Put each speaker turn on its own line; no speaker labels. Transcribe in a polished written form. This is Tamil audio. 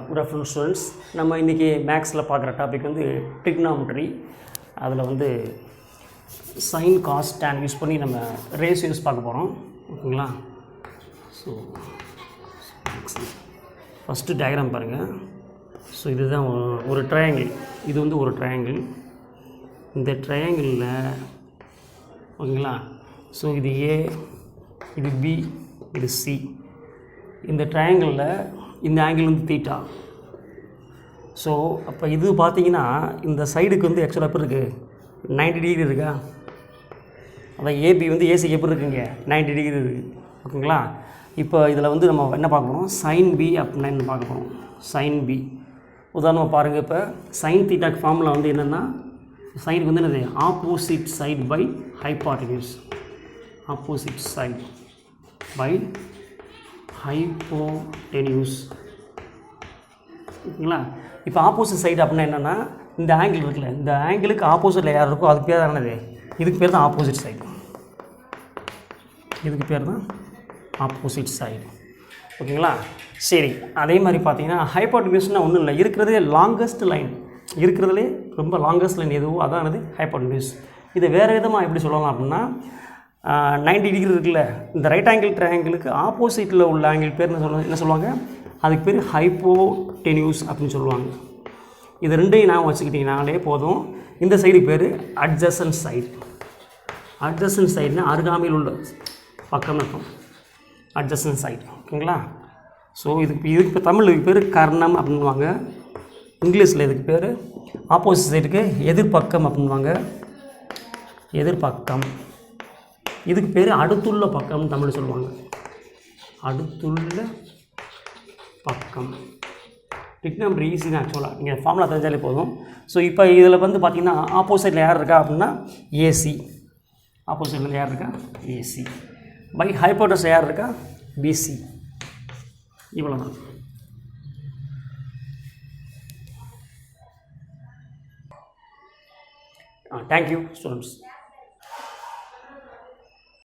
Good afternoon students. நம்ம இன்றைக்கி மேக்ஸில் பார்க்குற டாபிக் வந்து ட்ரிக்னாமெட்ரி. அதில் வந்து சைன் காஸ் டேன் யூஸ் பண்ணி நம்ம ரேஷியோஸ் பார்க்க போகிறோம். ஓகேங்களா? ஸோ ஃபஸ்ட்டு டயக்ராம் பாருங்கள். ஸோ இதுதான் ஒரு ட்ரையாங்கிள். இது வந்து ஒரு ட்ரையாங்கிள். இந்த ட்ரையாங்கிளில் ஓகேங்களா? ஸோ இது ஏ, இது பி, இது சி. இந்த ட்ரையாங்கிளில் இந்த ஆங்கிள் வந்து தீட்டா. ஸோ அப்போ இது பார்த்தீங்கன்னா இந்த சைடுக்கு வந்து ஆக்சுவலாக எப்படி இருக்குது, 90 டிகிரி இருக்கா? அதான் ஏபி வந்து ஏசிக்கு எப்படி இருக்குங்க, 90 டிகிரி இருக்குது. ஓகேங்களா? இப்போ இதில் வந்து நம்ம என்ன பார்க்க போகிறோம், சைன் பி அப்படின்னா என்ன பார்க்க போகிறோம். சைன் பி உதாரணமாக பாருங்கள். இப்போ சைன் தீட்டாக்கு ஃபார்முலா வந்து என்னென்னா, சைனுக்கு வந்து என்னது, opposite side by hypotenuse. Opposite side by hypotenuse. ஓகேங்களா? இப்போ ஆப்போசிட் சைடு அப்படின்னா என்னென்னா, இந்த ஆங்கிள் இருக்குல்ல, இந்த ஆங்கிளுக்கு ஆப்போசிட்டில் யார் இருக்கோ அதுக்கு பேர் தான் என்னது, இதுக்கு பேர் தான் ஆப்போசிட் சைடு. இதுக்கு பேர் தான் ஆப்போசிட் சைடு. ஓகேங்களா? சரி, அதே மாதிரி பார்த்தீங்கன்னா ஹைப்போடெனியூஸ்னால் ஒன்றும் இல்லை, இருக்கிறதே லாங்கஸ்ட் லைன், இருக்கிறதுலே ரொம்ப லாங்கஸ்ட் லைன் எதுவோ அதான் என்னது ஹைப்போடெனியூஸ். இதை வேறு விதமாக எப்படி சொல்லலாம் அப்படின்னா, 90 டிகிரி இருக்குல்ல, இந்த ரைட் ஆங்கிள் ட்ரையாங்கிளுக்கு ஆப்போசிட்டில் உள்ள ஆங்கிள் பேர் என்ன சொல்லுவாங்க, அதுக்கு பேர் ஹைப்போடெனியூஸ் அப்படின்னு சொல்லுவாங்க. இது ரெண்டையும் நான் வச்சுக்கிட்டிங்கனாலே போதும். இந்த சைடுக்கு பேர் அட்ஜசன்ட் சைடு. அட்ஜசன்ட் சைடுனா அருகாமையில் உள்ள பக்கம் இருக்கும், அட்ஜசன்ட் சைடு. ஓகேங்களா? ஸோ இதுக்கு இப்போ தமிழுக்கு பேர் கர்ணம் அப்படின்வாங்க. இங்கிலீஷில் இதுக்கு பேர் ஆப்போசிட் சைடுக்கு எதிர்பக்கம் அப்படின்வாங்க, எதிர்பக்கம். இதுக்கு பேர் அடுத்துள்ள பக்கம்னு தமிழ் சொல்லுவாங்க, அடுத்துள்ள பக்கம். ட்ரிக்னாமெட்ரி ஈஸி தான் ஆக்சுவலாக, நீங்கள் ஃபார்முலா தெரிஞ்சாலே போதும். ஸோ இப்போ இதில் வந்து பார்த்திங்கன்னா ஆப்போசிட்டில் யார் இருக்கா அப்படின்னா ஏசி. ஆப்போசிட்டில் யார் இருக்கா, ஏசி. பை ஹைப்போடெனியூஸ் யார் இருக்கா, பிசி. இவ்வளோ தான். Thank you students.